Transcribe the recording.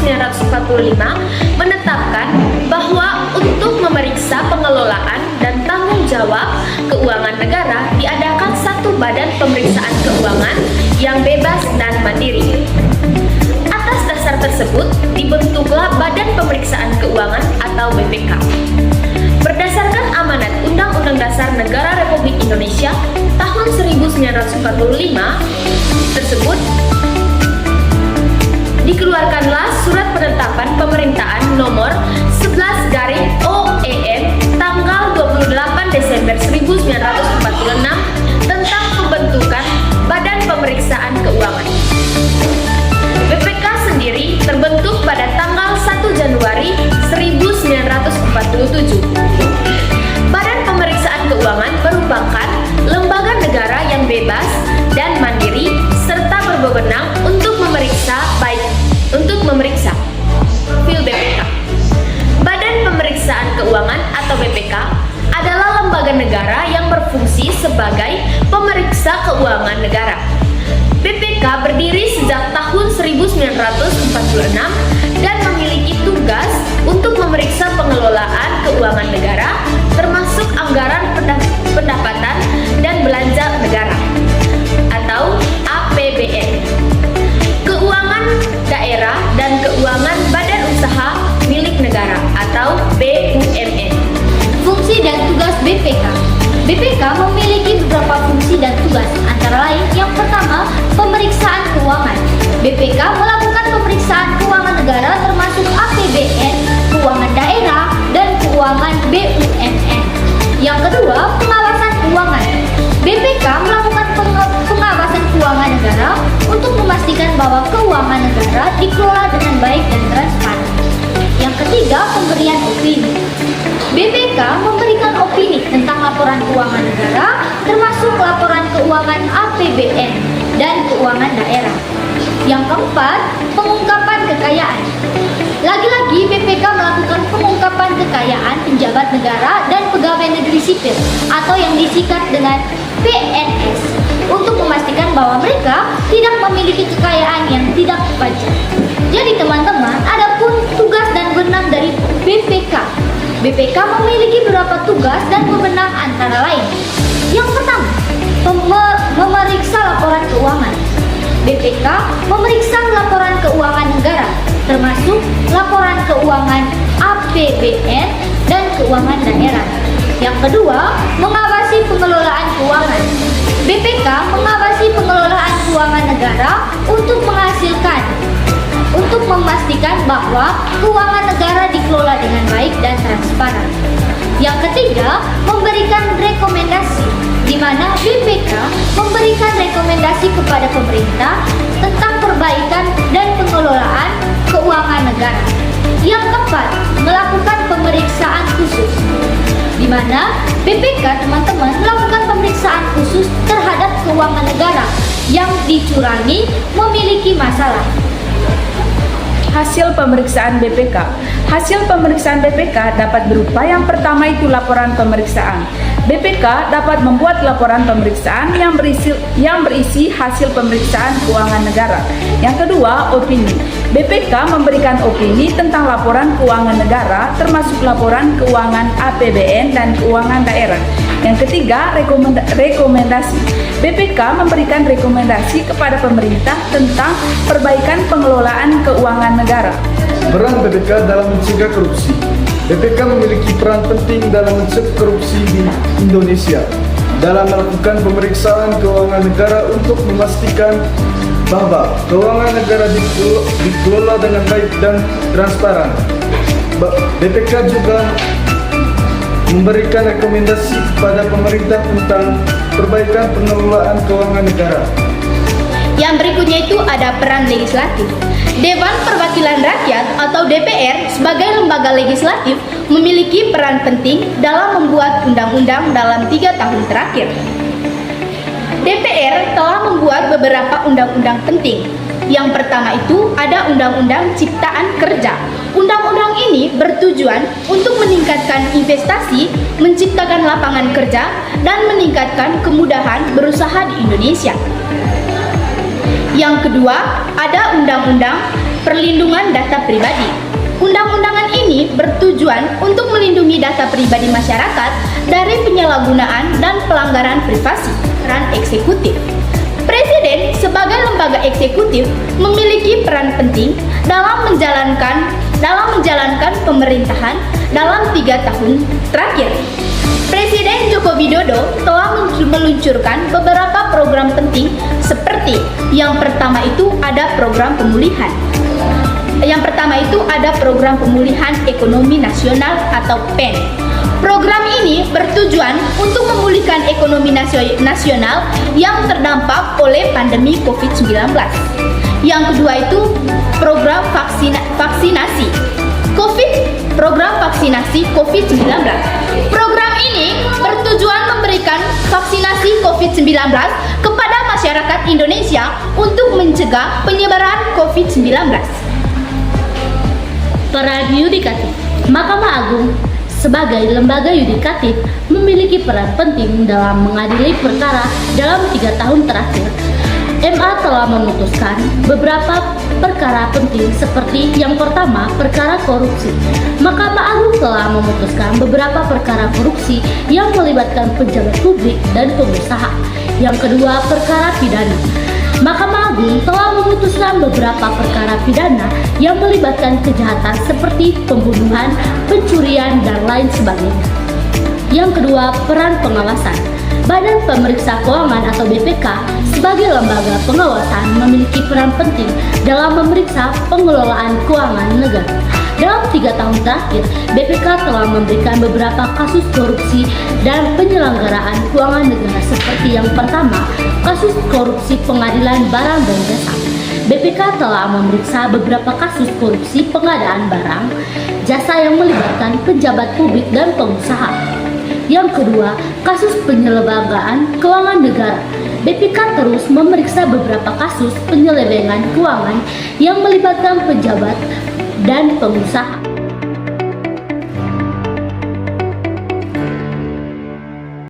1945 menetapkan bahwa untuk memeriksa pengelolaan dan tanggung jawab keuangan negara diadakan satu badan pemeriksaan keuangan yang bebas dan mandiri. Atas dasar tersebut dibentuklah Badan Pemeriksaan Keuangan atau BPK. Berdasarkan amanat Undang-Undang Dasar Negara Republik Indonesia tahun 1945 tersebut, dikeluarkanlah Surat Penetapan Pemerintahan Nomor 11/OEN tanggal 28 Desember 1946 tentang pembentukan Badan Pemeriksaan Keuangan. BPK sendiri terbentuk pada tanggal 1 Januari 1947. Badan Pemeriksaan Keuangan merupakan lembaga negara yang bebas dan mandiri serta berwenang untuk memeriksa Fil BPK. Badan Pemeriksaan Keuangan atau BPK adalah lembaga negara yang berfungsi sebagai pemeriksa keuangan negara. BPK berdiri sejak tahun 1946 dan memiliki tugas untuk memeriksa pengelolaan keuangan negara, termasuk anggaran pendapatan dan belanja negara atau APBN, keuangan daerah dan keuangan badan usaha milik negara atau BUMN. Fungsi dan tugas BPK. BPK memiliki beberapa fungsi dan tugas, antara lain yang pertama, pemeriksaan keuangan. BPK melakukan pemeriksaan keuangan negara termasuk APBN, keuangan daerah, dan keuangan BUMN. Yang kedua, pengawasan keuangan. BPK melakukan pengawasan keuangan negara untuk memastikan bahwa keuangan negara dikelola dengan baik dan transparan. Yang ketiga, pemberian opini. BPK memberikan opini tentang laporan keuangan negara, termasuk laporan keuangan APBN dan keuangan daerah. Yang keempat, pengungkapan kekayaan. Lagi-lagi BPK melakukan pengungkapan kekayaan penjabat negara dan pegawai negeri sipil atau yang disingkat dengan PNS untuk memastikan bahwa mereka tidak memiliki kekayaan yang tidak wajar. Jadi teman-teman, adapun tugas dan wewenang dari BPK. BPK memiliki beberapa tugas dan wewenang antara lain. Yang pertama, memeriksa laporan keuangan. BPK memeriksa laporan keuangan negara, termasuk laporan keuangan APBN dan keuangan daerah. Yang kedua, mengawasi pengelolaan keuangan. BPK mengawasi pengelolaan keuangan negara untuk memastikan bahwa keuangan negara dikelola dengan baik dan transparan. Yang ketiga, memberikan rekomendasi, di mana BPK memberikan rekomendasi kepada pemerintah tentang perbaikan dan pengelolaan keuangan negara. Yang keempat, melakukan pemeriksaan khusus, di mana BPK teman-teman melakukan pemeriksaan khusus terhadap keuangan negara yang dicurangi memiliki masalah. Hasil pemeriksaan BPK. Hasil pemeriksaan BPK dapat berupa yang pertama itu laporan pemeriksaan. BPK dapat membuat laporan pemeriksaan yang berisi hasil pemeriksaan keuangan negara. Yang kedua, opini. BPK memberikan opini tentang laporan keuangan negara termasuk laporan keuangan APBN dan keuangan daerah. Yang ketiga, rekomendasi. BPK memberikan rekomendasi kepada pemerintah tentang perbaikan pengelolaan keuangan negara. Peran BPK dalam mencegah korupsi. BPK memiliki peran penting dalam mencegah korupsi di Indonesia dalam melakukan pemeriksaan keuangan negara untuk memastikan bahwa keuangan negara dikelola dengan baik dan transparan. BPK juga memberikan rekomendasi kepada pemerintah tentang perbaikan pengelolaan keuangan negara. Yang berikutnya itu ada peran legislatif. Dewan Perwakilan Rakyat atau DPR sebagai lembaga legislatif memiliki peran penting dalam membuat undang-undang dalam 3 tahun terakhir. DPR telah membuat beberapa undang-undang penting. Yang pertama itu ada Undang-Undang Ciptaan Kerja. Undang-undang ini bertujuan untuk meningkatkan investasi, menciptakan lapangan kerja, dan meningkatkan kemudahan berusaha di Indonesia. Yang kedua, ada Undang-Undang perlindungan data pribadi. Undang-undangan ini bertujuan untuk melindungi data pribadi masyarakat dari penyalahgunaan dan pelanggaran privasi. Peran eksekutif. Presiden sebagai lembaga eksekutif memiliki peran penting dalam menjalankan pemerintahan dalam 3 tahun terakhir. Presiden Joko Widodo telah meluncurkan beberapa program penting seperti yang pertama itu ada program pemulihan. Program Pemulihan Ekonomi Nasional atau PEN. Program ini bertujuan untuk memulihkan ekonomi nasional yang terdampak oleh pandemi COVID-19. Yang kedua itu program vaksinasi COVID-19. Program ini bertujuan memberikan vaksinasi COVID-19 kepada masyarakat Indonesia untuk mencegah penyebaran COVID-19. Peran yudikatif. Mahkamah Agung sebagai lembaga yudikatif memiliki peran penting dalam mengadili perkara dalam 3 tahun terakhir. MA telah memutuskan beberapa perkara penting seperti yang pertama, perkara korupsi. Mahkamah Agung telah memutuskan beberapa perkara korupsi yang melibatkan pejabat publik dan pengusaha. Yang kedua, perkara pidana. Mahkamah Agung telah memutuskan beberapa perkara pidana yang melibatkan kejahatan seperti pembunuhan, pencurian, dan lain sebagainya. Yang kedua, peran pengawasan. Badan Pemeriksa Keuangan atau BPK sebagai lembaga pengawasan memiliki peran penting dalam memeriksa pengelolaan keuangan negara. Dalam 3 tahun terakhir, BPK telah memberikan beberapa kasus korupsi dan penyelenggaraan keuangan negara seperti yang pertama, kasus korupsi pengadilan barang dan jasa. BPK telah memeriksa beberapa kasus korupsi pengadaan barang, jasa yang melibatkan pejabat publik dan pengusaha. Yang kedua, kasus penyelenggaraan keuangan negara. BPK terus memeriksa beberapa kasus penyelewengan keuangan yang melibatkan pejabat dan pengusaha.